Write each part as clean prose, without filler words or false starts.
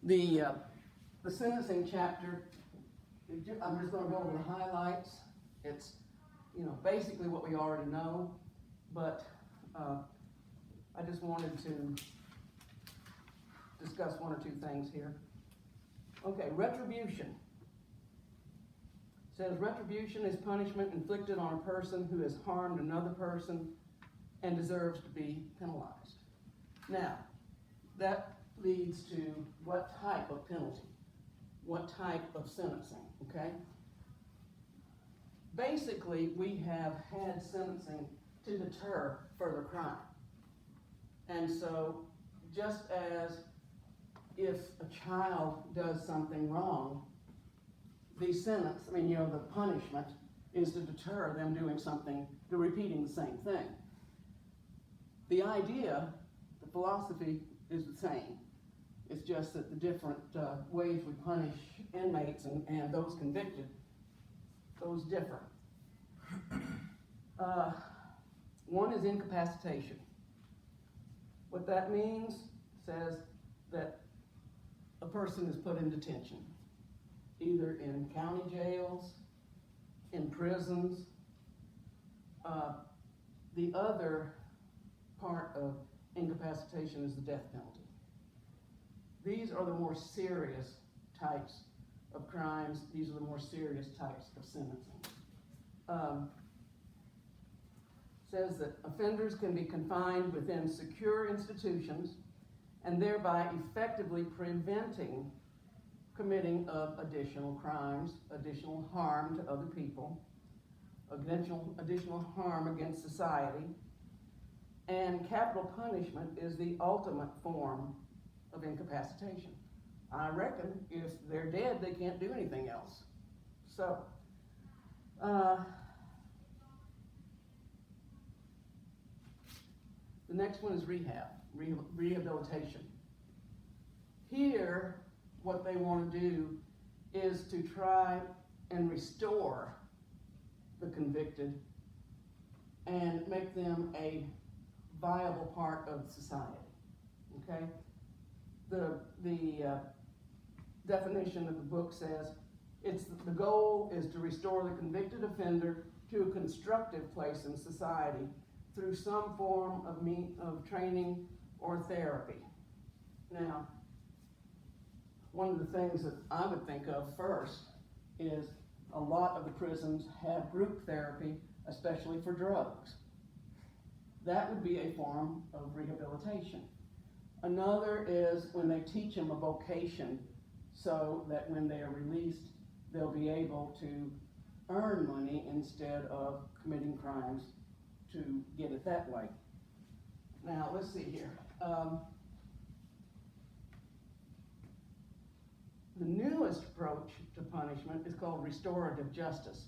The sentencing chapter, I'm just going to go over the highlights. It's, basically what we already know, but I just wanted to discuss one or two things here. Okay, retribution. It says retribution is punishment inflicted on a person who has harmed another person and deserves to be penalized. Now, that leads to what type of penalty, what type of sentencing, okay? Basically, we have had sentencing to deter further crime. And so, just as if a child does something wrong, the punishment is to deter them doing something, to repeating the same thing. The idea, the philosophy is the same. It's just that the different ways we punish inmates and those convicted, those differ. One is incapacitation. What that means says that a person is put in detention, either in county jails, in prisons. The other part of incapacitation is the death penalty. These are the more serious types of crimes. These are the more serious types of sentencing. Says that offenders can be confined within secure institutions and thereby effectively preventing committing of additional crimes, additional harm to other people, additional harm against society. And capital punishment is the ultimate form of incapacitation. I reckon if they're dead, they can't do anything else. So, the next one is rehabilitation. Here, what they want to do is to try and restore the convicted and make them a viable part of society. Okay? The definition of the book says the goal is to restore the convicted offender to a constructive place in society through some form of training or therapy. Now, one of the things that I would think of first is a lot of the prisons have group therapy, especially for drugs. That would be a form of rehabilitation. Another is when they teach them a vocation so that when they are released, they'll be able to earn money instead of committing crimes to get it that way. Now, let's see here. The newest approach to punishment is called restorative justice.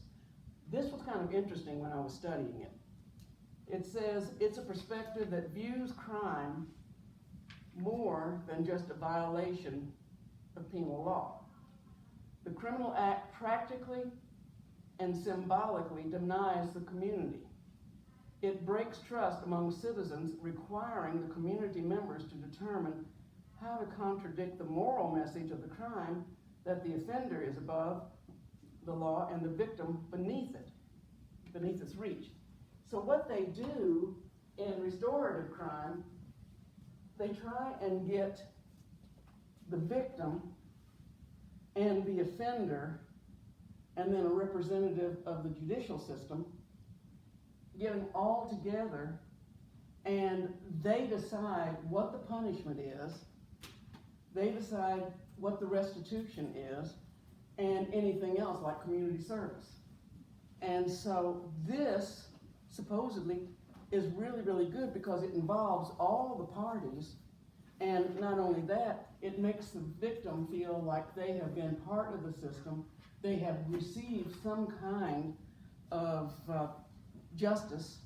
This was kind of interesting when I was studying it. It says it's a perspective that views crime more than just a violation of penal law. The criminal act practically and symbolically denies the community. It breaks trust among citizens, requiring the community members to determine how to contradict the moral message of the crime that the offender is above the law and the victim beneath its reach. So what they do in restorative crime, they try and get the victim and the offender and then a representative of the judicial system, get them all together, and they decide what the punishment is, they decide what the restitution is, and anything else like community service. And so this supposedly is really, really good because it involves all the parties, and not only that, it makes the victim feel like they have been part of the system, they have received some kind of justice,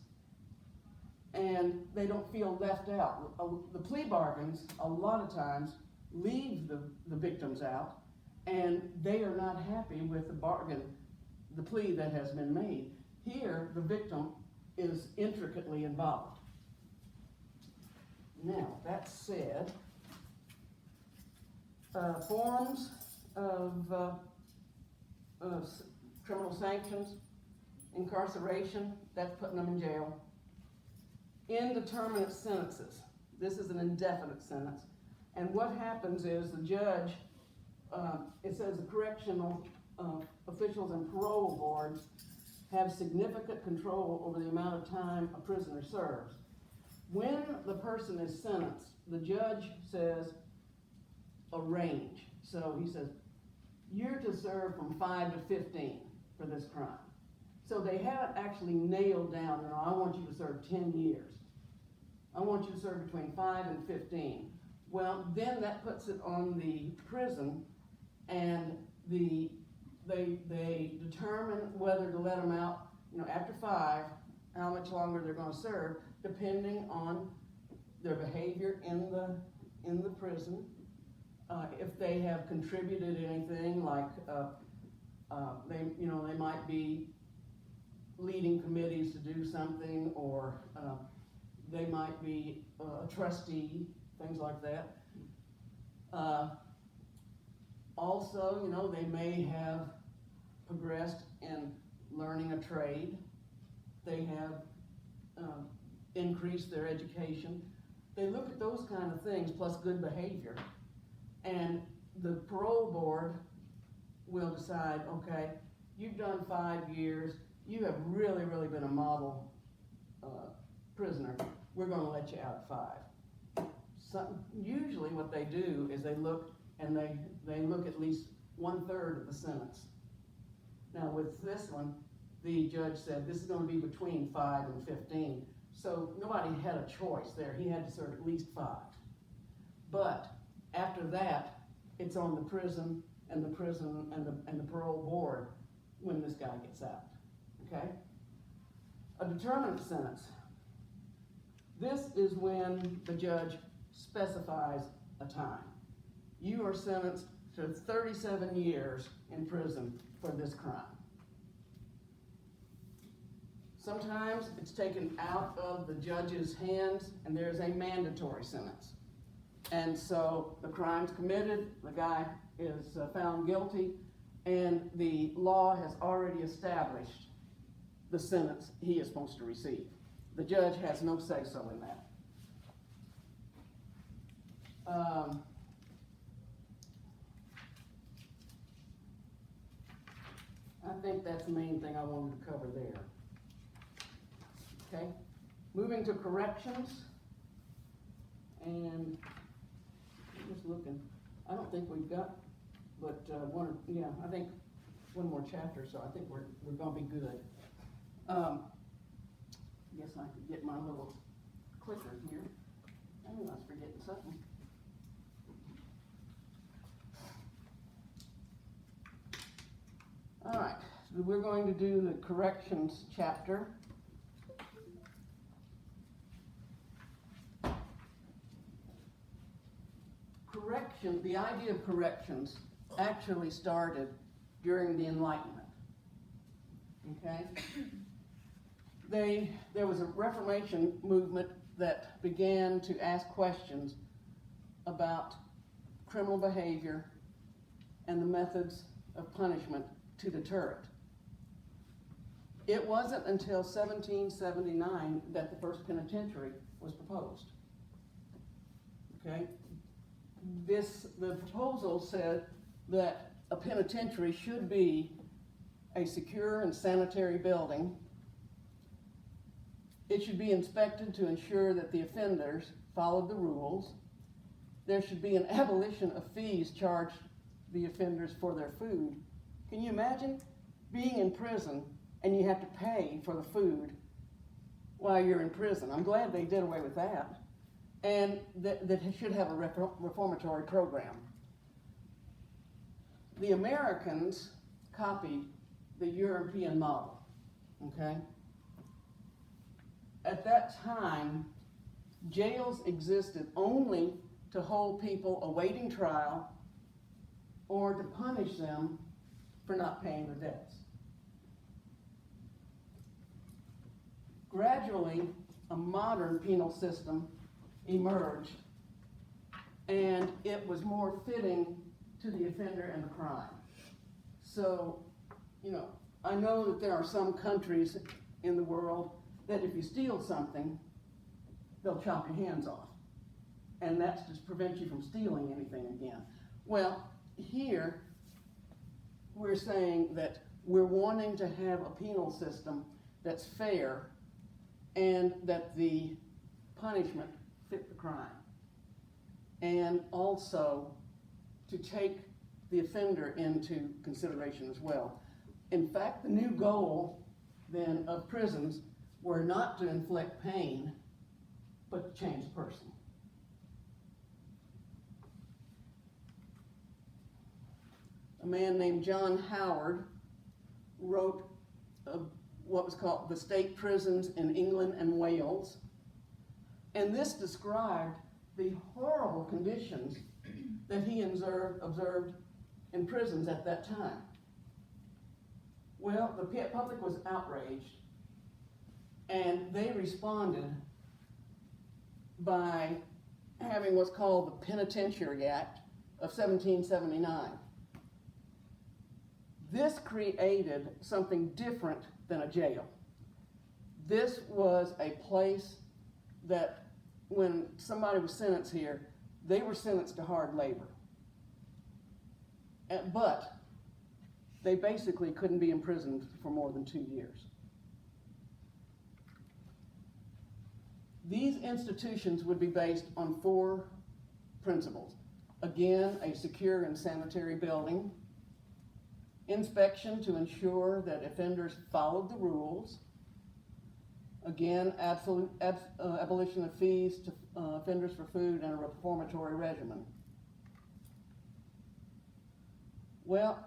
and they don't feel left out. The plea bargains, a lot of times, leave the victims out, and they are not happy with the bargain, the plea that has been made. Here, the victim is intricately involved. Now, that said, forms of criminal sanctions, incarceration, that's putting them in jail. Indeterminate sentences, this is an indefinite sentence. And what happens is the judge, it says the correctional officials and parole boards have significant control over the amount of time a prisoner serves. When the person is sentenced, the judge says a range. So he says, you're to serve from 5 to 15 for this crime. So they haven't actually nailed down, no, I want you to serve 10 years. I want you to serve between 5 and 15. Well, then that puts it on the prison, and they determine whether to let them out, after 5, how much longer they're going to serve, depending on their behavior in the prison. If they have contributed anything, like they might be leading committees to do something, or they might be a trustee, things like that. Also, they may have progressed in learning a trade. They have increased their education. They look at those kind of things, plus good behavior. And the parole board will decide, okay, you've done 5 years, you have really, really been a model prisoner, we're going to let you out at 5. Usually what they do is they look, and they look at least 1/3 of the sentence. Now with this one, the judge said this is going to be between 5 and 15. So nobody had a choice there. He had to serve at least 5. But after that, it's on the prison and the parole board when this guy gets out. Okay? A determinate sentence. This is when the judge specifies a time. You are sentenced to 37 years in prison for this crime. Sometimes it's taken out of the judge's hands and there's a mandatory sentence. And so the crime's committed, the guy is found guilty, and the law has already established the sentence he is supposed to receive. The judge has no say-so in that. I think that's the main thing I wanted to cover there. Okay, moving to corrections, and I'm just looking. I don't think we've got, but I think one more chapter, so I think we're gonna be good. Guess I could get my little clicker here. I knew I was forgetting something. All right, so we're going to do the corrections chapter. Correction, the idea of corrections actually started during the Enlightenment. Okay? There was a Reformation movement that began to ask questions about criminal behavior and the methods of punishment to deter it. It wasn't until 1779 that the first penitentiary was proposed. Okay? The proposal said that a penitentiary should be a secure and sanitary building. It should be inspected to ensure that the offenders followed the rules. There should be an abolition of fees charged the offenders for their food. Can you imagine being in prison and you have to pay for the food while you're in prison? I'm glad they did away with that. And that should have a reformatory program. The Americans copied the European model, okay? At that time, jails existed only to hold people awaiting trial or to punish them for not paying their debts. Gradually, a modern penal system emerged, and it was more fitting to the offender and the crime. So, you know, I know that there are some countries in the world that if you steal something, they'll chop your hands off. And that's to prevent you from stealing anything again. Well, here, we're saying that we're wanting to have a penal system that's fair and that the punishment fit the crime. And also to take the offender into consideration as well. In fact, the new goal then of prisons were not to inflict pain, but to change the person. A man named John Howard wrote what was called the State Prisons in England and Wales, and this described the horrible conditions that he observed in prisons at that time. Well, the public was outraged, and they responded by having what's called the Penitentiary Act of 1779. This created something different than a jail. This was a place that when somebody was sentenced here, they were sentenced to hard labor. But they basically couldn't be imprisoned for more than 2 years. These institutions would be based on 4 principles. Again, a secure and sanitary building, inspection to ensure that offenders followed the rules, again, absolute abolition of fees to offenders for food, and a reformatory regimen. Well,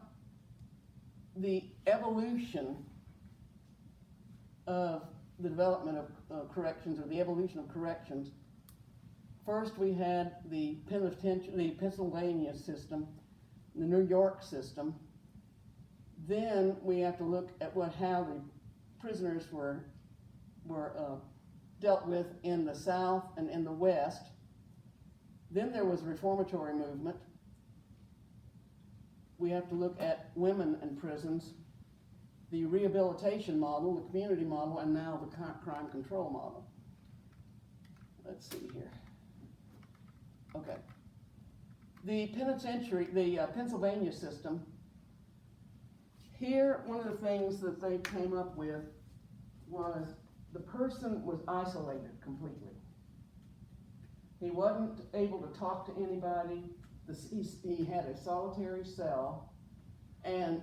the evolution of the development of corrections, or the evolution of corrections, first we had the Pennsylvania system, the New York system. Then we have to look at how the prisoners were dealt with in the South and in the West. Then there was a reformatory movement. We have to look at women in prisons, the rehabilitation model, the community model, and now the crime control model. Let's see here. Okay. The Pennsylvania system, here one of the things that they came up with was the person was isolated completely. He wasn't able to talk to anybody. He had a solitary cell, and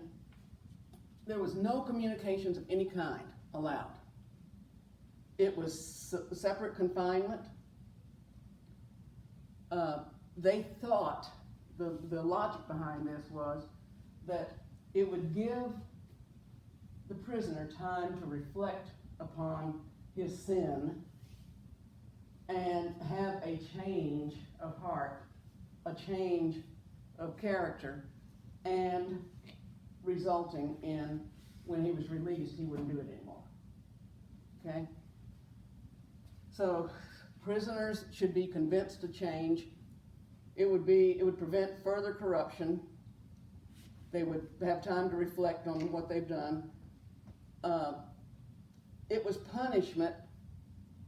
there was no communications of any kind allowed. It was separate confinement. They thought, the logic behind this was that it would give the prisoner time to reflect upon his sin and have a change of heart, a change of character, and resulting in, when he was released, he wouldn't do it anymore. Okay? So prisoners should be convinced to change. It would prevent further corruption. They would have time to reflect on what they've done. It was punishment.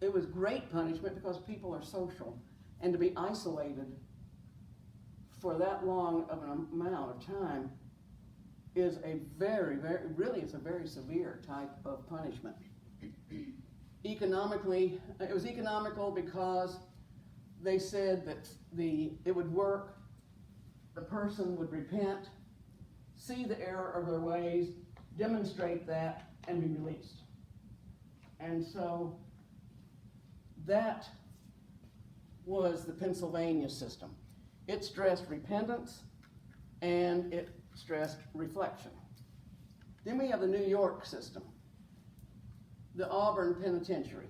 It was great punishment because people are social, and to be isolated for that long of an amount of time is a it's a very severe type of punishment. Economically, it was economical because they said that it would work, the person would repent, see the error of their ways, demonstrate that, and be released. And so that was the Pennsylvania system. It stressed repentance and it stressed reflection. Then we have the New York system, the Auburn Penitentiary.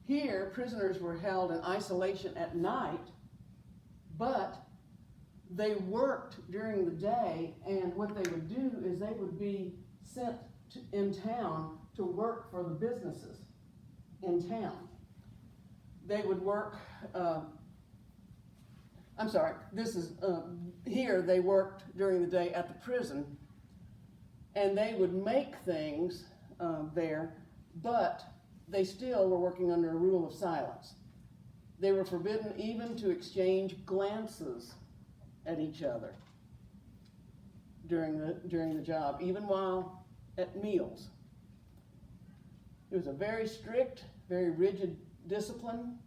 Here, prisoners were held in isolation at night, but they worked during the day, and what they would do is they would be sent in town to work for the businesses in town. They would work I'm sorry, this is, here they worked during the day at the prison, and they would make things there, but they still were working under a rule of silence. They were forbidden even to exchange glances at each other during the job, even while at meals. It was a very strict, very rigid discipline,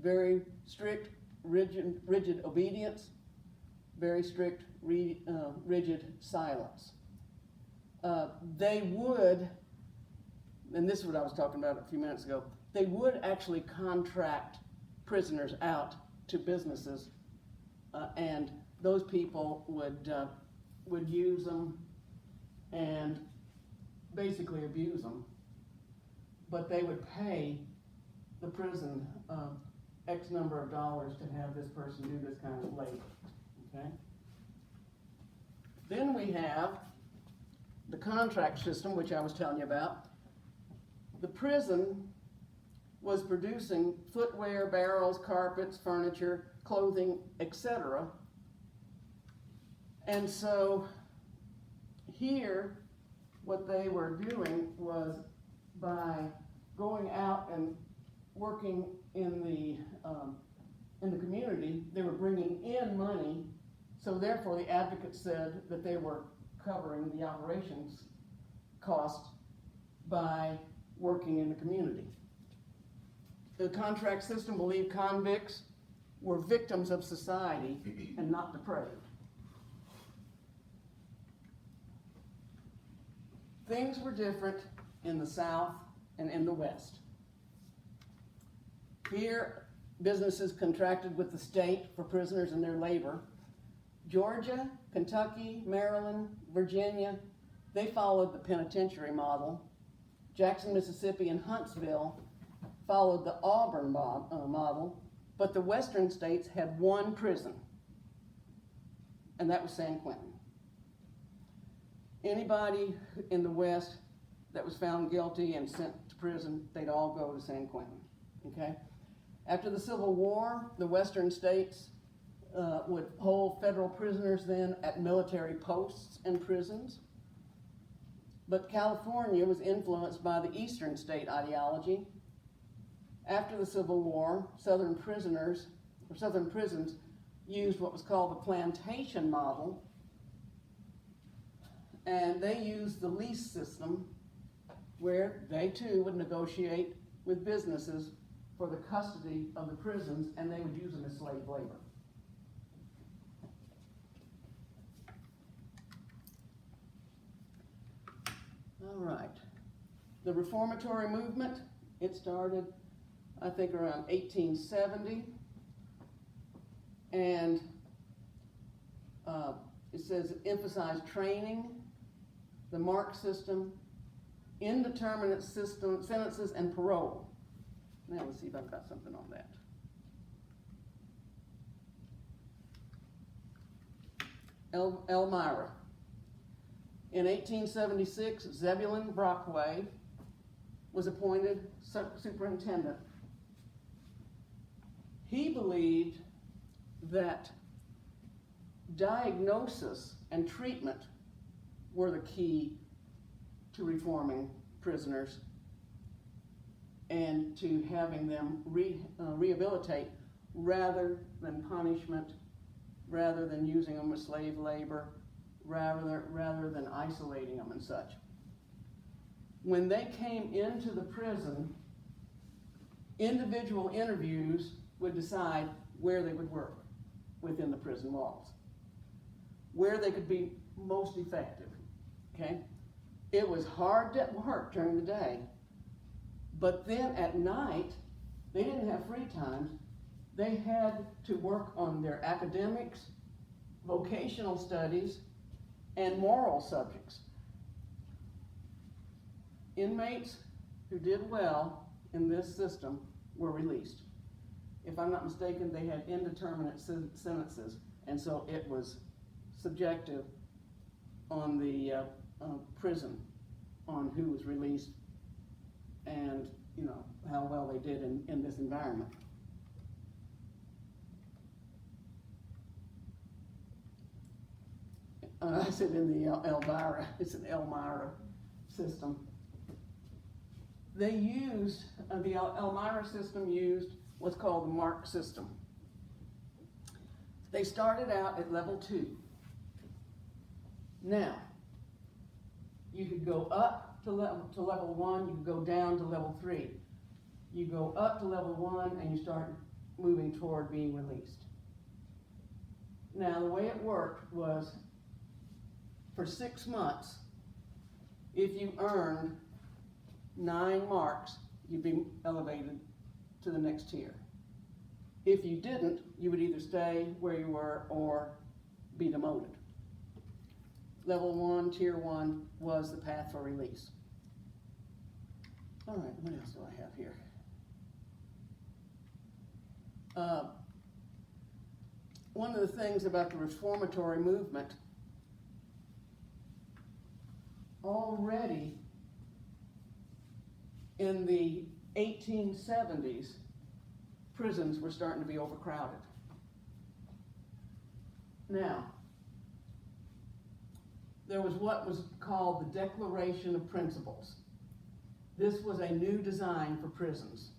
very strict, rigid obedience, very strict, rigid silence. They would, and this is what I was talking about a few minutes ago, they would actually contract prisoners out to businesses, and those people would use them and basically abuse them, but they would pay the prison X number of dollars to have this person do this kind of labor, okay? Then we have the contract system, which I was telling you about. The prison was producing footwear, barrels, carpets, furniture, clothing, etc. And so here, what they were doing was by going out and working in the community, they were bringing in money. So therefore, the advocate said that they were covering the operations cost by working in the community. The contract system believed convicts were victims of society and not depraved. Things were different in the South and in the West. Here, businesses contracted with the state for prisoners and their labor. Georgia, Kentucky, Maryland, Virginia, they followed the penitentiary model. Jackson, Mississippi, and Huntsville followed the Auburn model, but the western states had one prison, and that was San Quentin. Anybody in the West that was found guilty and sent to prison, they'd all go to San Quentin, okay? After the Civil War, the western states would hold federal prisoners then at military posts and prisons. But California was influenced by the eastern state ideology. After the Civil War, southern prisons used what was called the plantation model, and they used the lease system where they too would negotiate with businesses for the custody of the prisons, and they would use them as slave labor. All right. The reformatory movement, it started, I think, around 1870. And it says it emphasized training, the mark system, indeterminate system, sentences, and parole. Now let's see if I've got something on that. Elmira. In 1876, Zebulon Brockway was appointed superintendent. He believed that diagnosis and treatment were the key to reforming prisoners and to having them rehabilitate rather than punishment, rather than using them as slave labor, rather than isolating them and such. When they came into the prison, individual interviews would decide where they would work within the prison walls, where they could be most effective, okay? It was hard work during the day, but then at night, they didn't have free times. They had to work on their academics, vocational studies, and moral subjects. Inmates who did well in this system were released. If I'm not mistaken, they had indeterminate sentences, and so it was subjective on the prison on who was released and how well they did in this environment. I said in the Elvira, it's an Elmira system. They used, the Elmira system used what's called the MARC system. They started out at level 2. Now, you could go up to level 1, you could go down to level 3. You go up to level 1 and you start moving toward being released. Now, the way it worked was for 6 months, if you earned 9 marks, you'd be elevated to the next tier. If you didn't, you would either stay where you were or be demoted. Level 1, Tier 1 was the path for release. All right, what else do I have here? One of the things about the reformatory movement, already in the 1870s, prisons were starting to be overcrowded. Now, there was what was called the Declaration of Principles. This was a new design for prisons.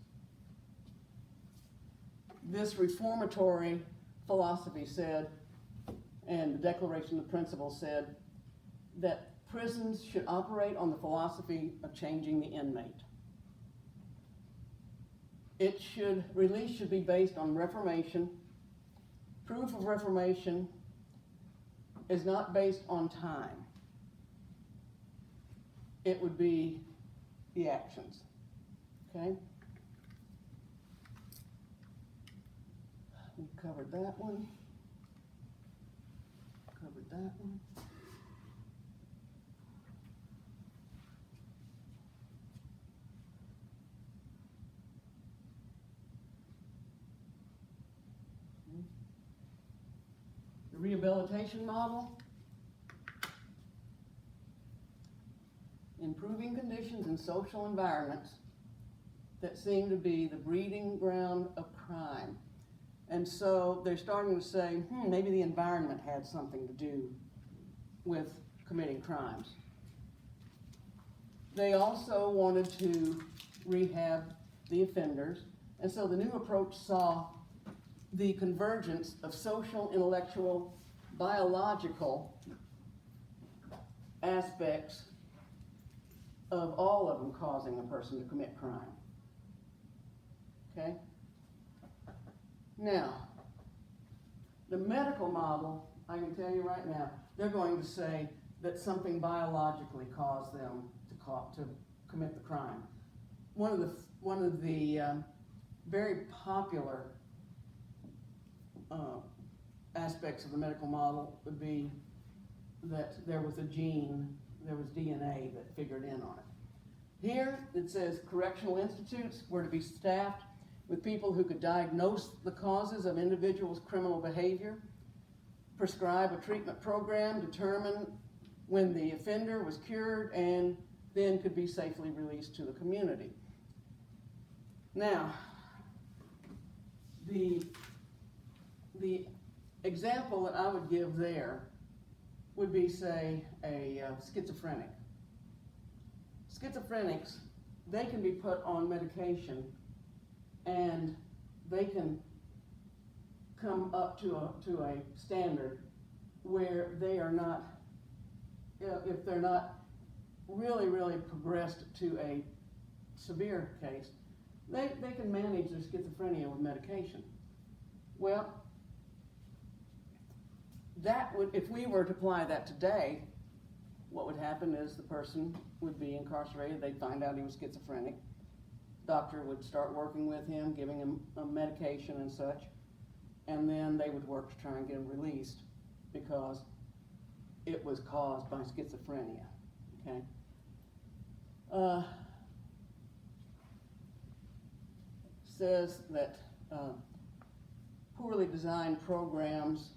This reformatory philosophy said, and the Declaration of Principles said, that prisons should operate on the philosophy of changing the inmate. Release should be based on reformation. Proof of reformation is not based on time. It would be the actions, okay? We covered that one. Covered that one. The rehabilitation model. Improving conditions in social environments that seem to be the breeding ground of crime. And so they're starting to say, maybe the environment had something to do with committing crimes. They also wanted to rehab the offenders, and so the new approach saw the convergence of social, intellectual, biological aspects of all of them causing a person to commit crime. Okay? Now, the medical model, I can tell you right now, they're going to say that something biologically caused them to commit the crime. One of the very popular aspects of the medical model would be that there was a gene, there was DNA that figured in on it. Here it says correctional institutes were to be staffed with people who could diagnose the causes of individuals' criminal behavior, prescribe a treatment program, determine when the offender was cured, and then could be safely released to the community. Now, the example that I would give there would be, say, a schizophrenic. Schizophrenics, they can be put on medication and they can come up to a standard where they are not, if they're not really progressed to a severe case, they can manage their schizophrenia with medication. Well, that would, if we were to apply that today, what would happen is the person would be incarcerated, they'd find out he was schizophrenic, doctor would start working with him, giving him a medication and such, and then they would work to try and get him released because it was caused by schizophrenia, okay? Says that poorly designed programs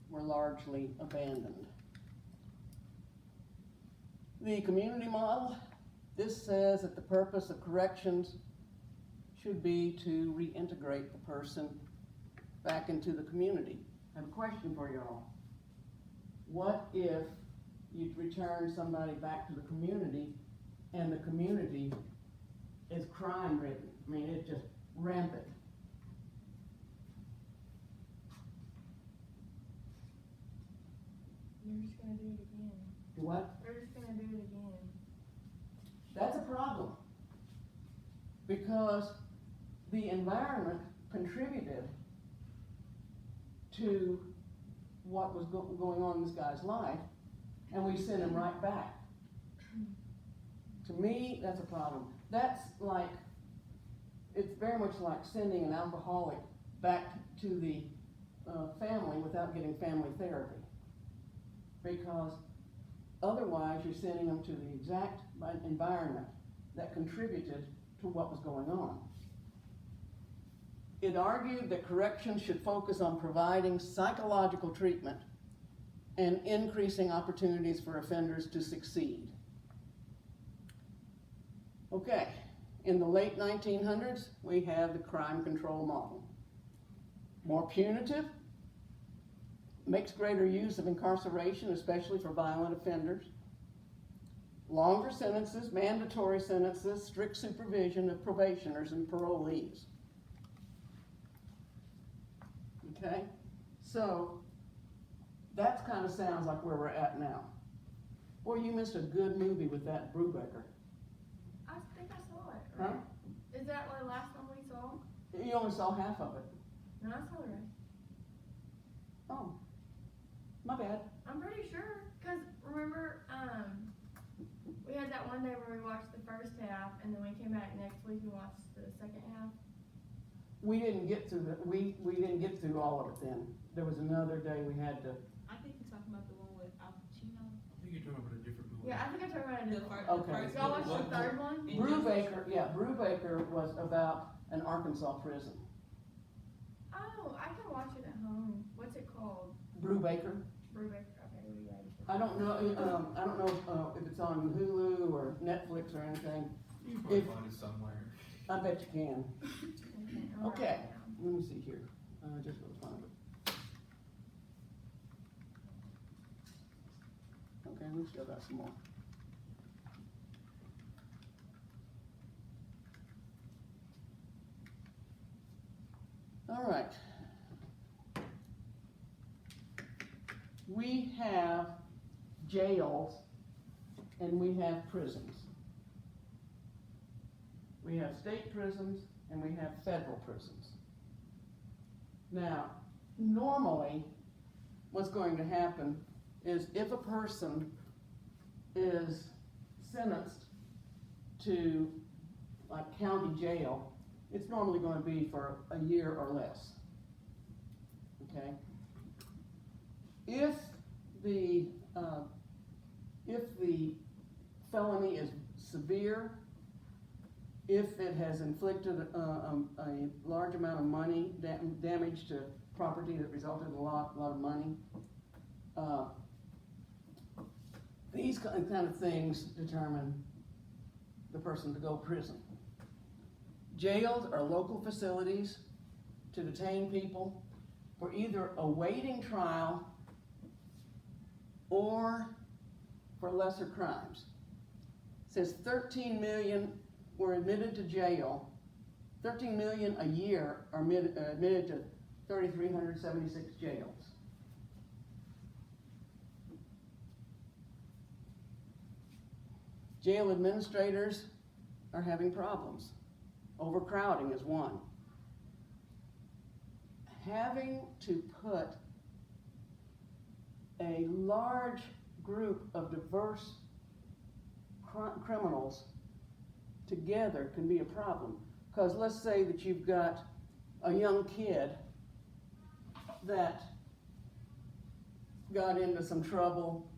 were largely abandoned. The community model, this says that the purpose of corrections should be to reintegrate the person back into the community. I have a question for you all. what if you return somebody back to the community and the community is crime ridden? I mean, it's just rampant. They're just gonna do it again. What? They're just gonna do it again. That's a problem. Because the environment contributed to what was going on in this guy's life, and we sent him right back. To me, that's a problem. That's like, it's very much like sending an alcoholic back to the family without getting family therapy. Because otherwise you're sending them to the exact environment that contributed to what was going on. It argued that corrections should focus on providing psychological treatment and increasing opportunities for offenders to succeed. Okay, in the late 1900s, we have the crime control model. More punitive, makes greater use of incarceration, especially for violent offenders. Longer sentences, mandatory sentences, strict supervision of probationers and parolees. Okay, so that kind of sounds like where we're at now. Boy, you missed a good movie with that Brubaker. I think I saw it, right? Huh? Is that the last one we saw? You only saw half of it. No, I saw the rest. Oh, my bad. I'm pretty sure, cause remember, we had that one day where we watched the first half, and then we came back next week and watched the second half. We didn't get through we didn't get through all of it then. There was another day we had to. I think you're talking about the one with Al Pacino. I think you're talking about a different movie. Yeah, I think I talked about it. The first, Okay. Y'all watched the third one? Brubaker, yeah, Brubaker was about an Arkansas prison. Oh, I can watch it at home. What's it called? Brubaker. Brubaker. Okay, we got it. I don't know if it's on Hulu or Netflix or anything. You can probably If- find it somewhere. I bet you can. I'm Okay. writing it down. Let me see here. Just for the fun of it. Okay, we still got some more. All right. We have jails and we have prisons. We have state prisons and we have federal prisons. Now, normally, what's going to happen is if a person is sentenced to like county jail, it's normally going to be for a year or less. Okay? If the felony is severe, if it has inflicted a large amount of money, damage to property that resulted in a lot of money, these kind of things determine the person to go to prison. Jails are local facilities to detain people for either awaiting trial or for lesser crimes. It says 13 million were admitted to jail. 13 million a year are admitted to 3,376 jails. Jail administrators are having problems. Overcrowding is one. Having to put a large group of diverse criminals together can be a problem. Because let's say that you've got a young kid that got into some trouble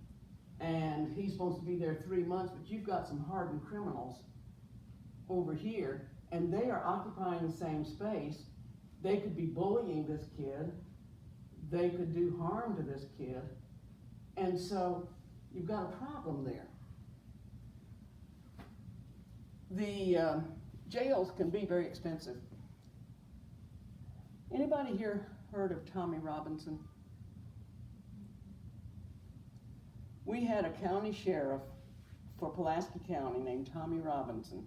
and he's supposed to be there 3 months, but you've got some hardened criminals over here and they are occupying the same space. They could be bullying this kid. They could do harm to this kid. And so you've got a problem there. The jails can be very expensive. Anybody here heard of Tommy Robinson? we had a county sheriff for Pulaski County named Tommy Robinson.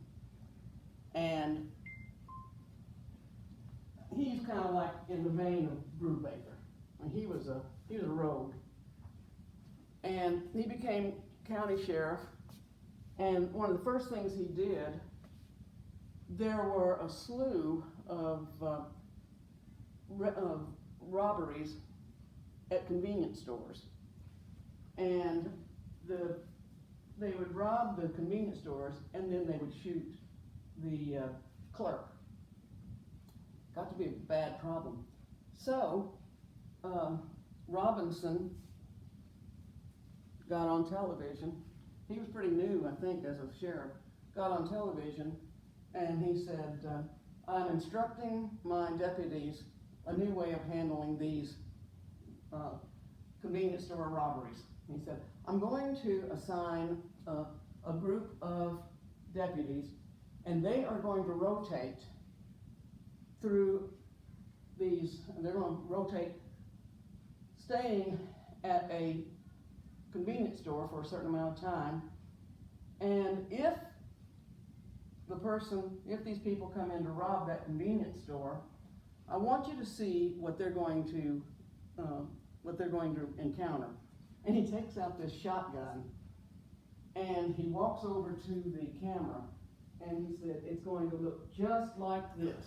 And he's kind of like in the vein of Brubaker. And he was a rogue. And he became county sheriff. And one of the first things he did, there were a slew of robberies at convenience stores. And they would rob the convenience stores, and then they would shoot the clerk. Got to be a bad problem. So Robinson got on television. He was pretty new, I think, as a sheriff. Got on television, and he said, I'm instructing my deputies a new way of handling these convenience store robberies. He said, I'm going to assign a group of deputies, and they are going to rotate through these, they're going to rotate staying at a convenience store for a certain amount of time, and if these people come in to rob that convenience store, I want you to see what they're going to encounter. And he takes out this shotgun, and he walks over to the camera, and he said, it's going to look just like this.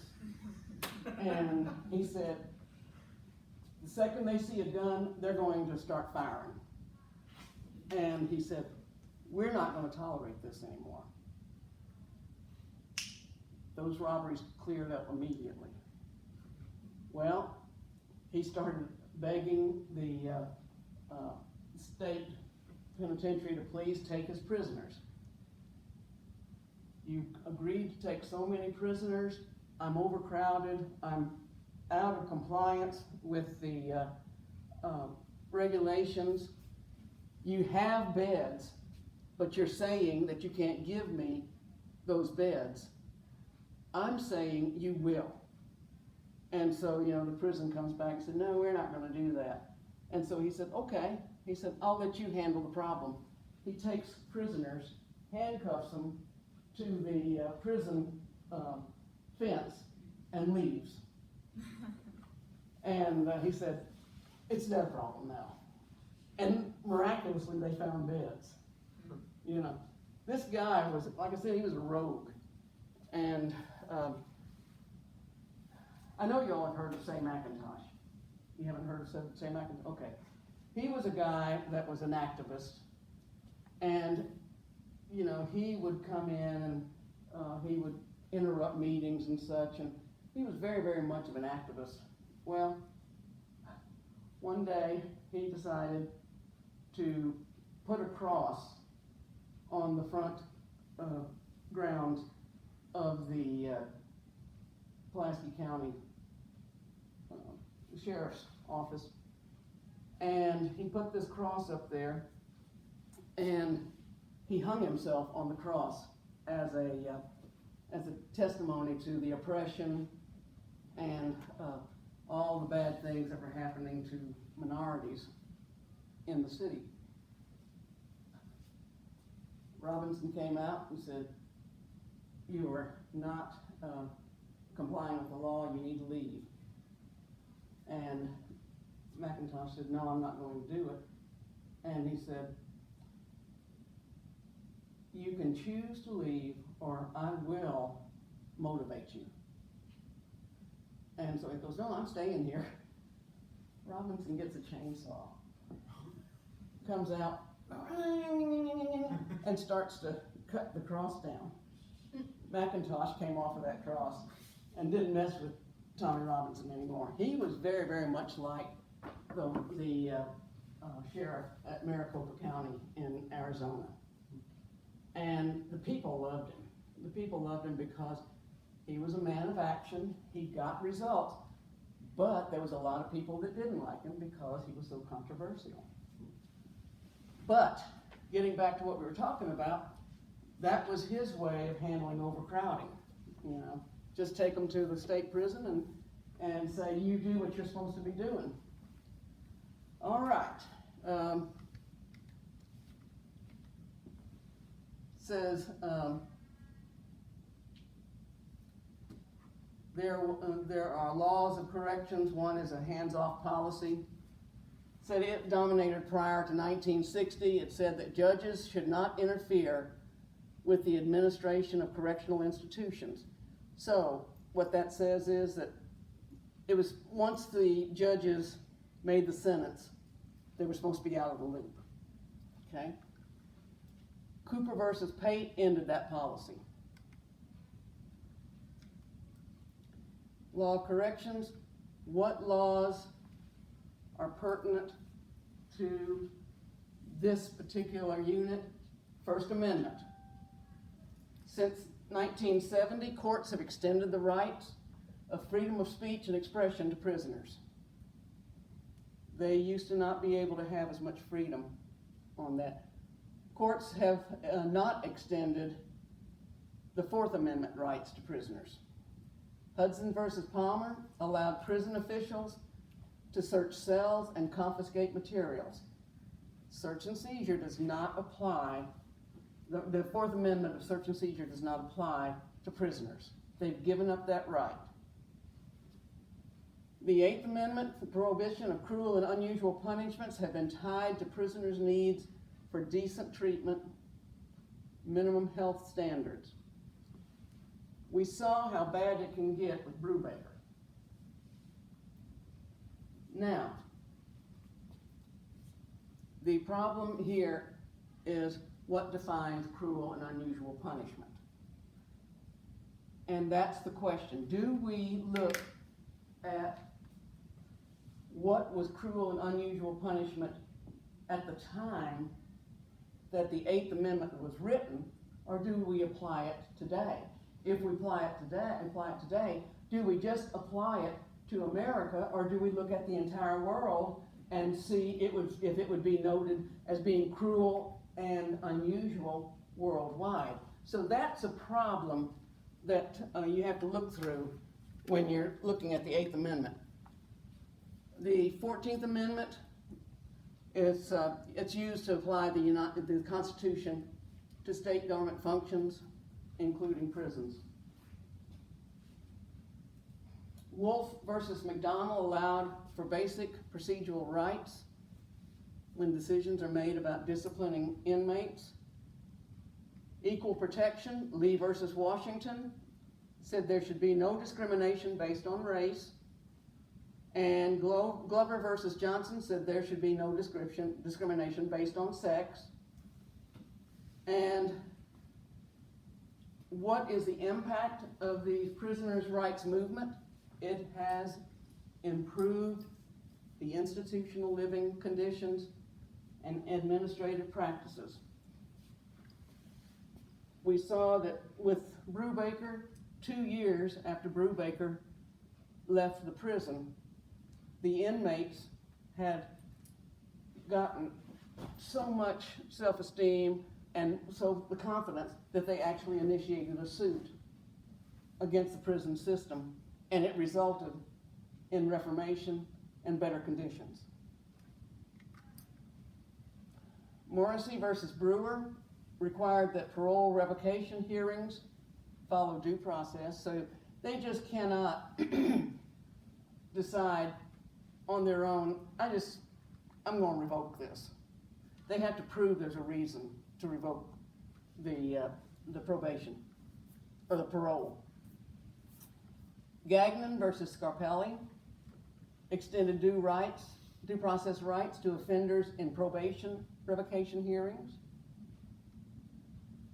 And he said, the second they see a gun, they're going to start firing. And he said, we're not going to tolerate this anymore. Those robberies cleared up immediately. Well, he started begging the state penitentiary to please take his prisoners. You agreed to take so many prisoners. I'm overcrowded. I'm out of compliance with the regulations. You have beds, but you're saying that you can't give me those beds. I'm saying you will. And so, the prison comes back and said, no, we're not going to do that. And so he said, okay. He said, I'll let you handle the problem. He takes prisoners, handcuffs them to the prison fence, and leaves. And he said, it's their problem now. And miraculously, they found beds. This guy was, like I said, he was a rogue. And I know you all have heard of Say McIntosh. You haven't heard of Say McIntosh? Okay. He was a guy that was an activist. And, he would come in and he would interrupt meetings and such. And he was very, very much of an activist. Well, one day he decided to put a cross on the front grounds of the Pulaski County Sheriff's Office. And he put this cross up there, and he hung himself on the cross as a testimony to the oppression and all the bad things that were happening to minorities in the city. Robinson came out and said, you are not complying with the law, you need to leave. And McIntosh said, no, I'm not going to do it. And he said, you can choose to leave, or I will motivate you. And so he goes, no, I'm staying here. Robinson gets a chainsaw, comes out, and starts to cut the cross down. McIntosh came off of that cross and didn't mess with Tommy Robinson anymore. He was very, very much like the sheriff at Maricopa County in Arizona. And the people loved him. The people loved him because he was a man of action. He got results. But there was a lot of people that didn't like him because he was so controversial. But getting back to what we were talking about, that was his way of handling overcrowding. Just take them to the state prison and say, you do what you're supposed to be doing. All right. says, there are laws of corrections. One is a hands-off policy. Said it dominated prior to 1960. It said that judges should not interfere with the administration of correctional institutions. So what that says is that it was once the judges made the sentence, they were supposed to be out of the loop. Okay? Cooper versus Pate ended that policy. Law of corrections, what laws are pertinent to this particular unit? First Amendment. Since 1970, courts have extended the rights of freedom of speech and expression to prisoners. They used to not be able to have as much freedom on that. Courts have not extended the Fourth Amendment rights to prisoners. Hudson versus Palmer allowed prison officials to search cells and confiscate materials. Search and seizure does not apply, the Fourth Amendment of search and seizure does not apply to prisoners. They've given up that right. The Eighth Amendment, the prohibition of cruel and unusual punishments, have been tied to prisoners' needs for decent treatment, minimum health standards. We saw how bad it can get with Brubaker. Now, the problem here is what defines cruel and unusual punishment. And that's the question. Do we look at what was cruel and unusual punishment at the time that the Eighth Amendment was written, or do we apply it today? If we apply it today, do we just apply it to America, or do we look at the entire world and see if it would be noted as being cruel and unusual worldwide? So that's a problem that you have to look through when you're looking at the Eighth Amendment. The 14th Amendment is it's used to apply the Constitution to state government functions, including prisons. Wolf versus McDonnell allowed for basic procedural rights when decisions are made about disciplining inmates. Equal protection, Lee versus Washington, said there should be no discrimination based on race. And Glover versus Johnson said there should be no discrimination based on sex. And what is the impact of the prisoners' rights movement? It has improved the institutional living conditions and administrative practices. We saw that with Brubaker, 2 years after Brubaker left the prison, the inmates had gotten so much self-esteem and so the confidence that they actually initiated a suit against the prison system, and it resulted in reformation and better conditions. Morrissey versus Brewer required that parole revocation hearings follow due process, so they just cannot decide on their own, I'm going to revoke this. They have to prove there's a reason to revoke the probation or the parole. Gagnon versus Scarpelli extended due process rights to offenders in probation revocation hearings.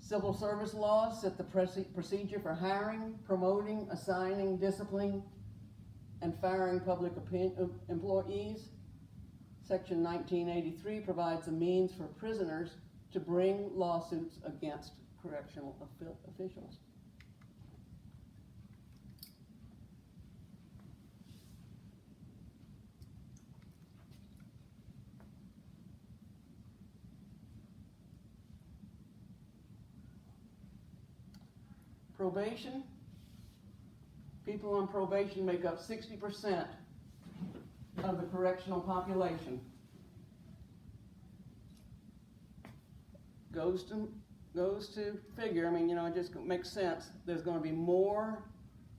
Civil service laws set the procedure for hiring, promoting, assigning, disciplining, and firing public employees. Section 1983 provides a means for prisoners to bring lawsuits against correctional officials. Probation. People on probation make up 60% of the correctional population. Goes to goes to figure, I mean, you know, it just makes sense, there's gonna be more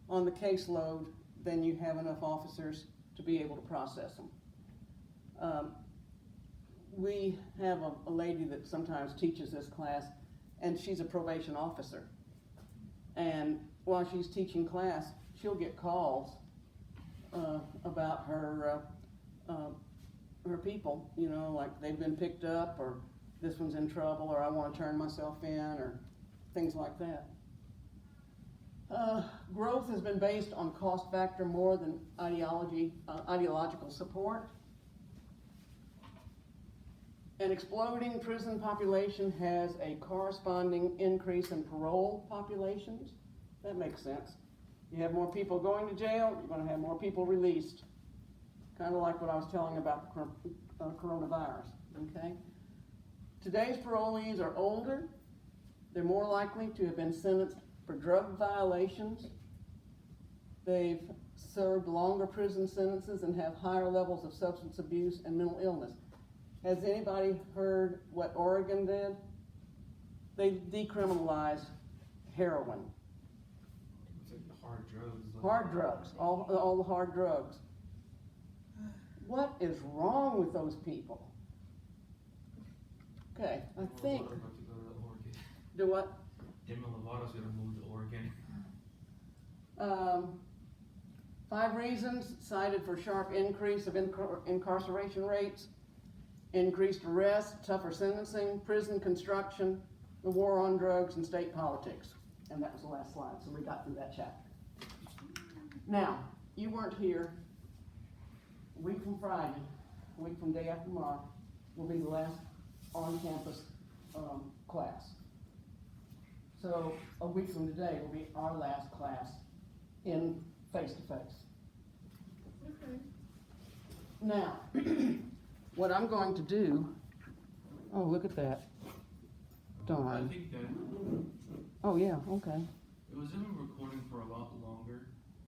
on the caseload than you have enough officers to be able to process them. We have a lady that sometimes teaches this class, and she's a probation officer. And while she's teaching class, she'll get calls about her people, you know, like they've been picked up, or this one's in trouble, or I want to turn myself in, or things like that. Growth has been based on cost factor more than ideological support. An exploding prison population has a corresponding increase in parole populations. That makes sense. You have more people going to jail, you're going to have more people released. Kind of like what I was telling about the coronavirus, okay? Today's parolees are older, they're more likely to have been sentenced for drug violations, they've served longer prison sentences and have higher levels of substance abuse and mental illness. Has anybody heard what Oregon did? They decriminalized heroin. It's like the hard drugs. Like Hard drugs, all the hard drugs. What is wrong with those people? Okay, I think, About to go to Oregon. do what? Demi Lovato's gonna move to Oregon. 5 reasons cited for sharp increase of incarceration rates: increased arrest, tougher sentencing, prison construction, the war on drugs, and state politics. And that was the last slide, so we got through that chapter. Now, you weren't here. A week from Friday, a week from day after tomorrow, will be the last on-campus class. So a week from today will be our last class in face-to-face. Okay. Now, what I'm going to do, oh, look at that. I Darn. think that Oh, yeah, okay. it was in recording for a lot longer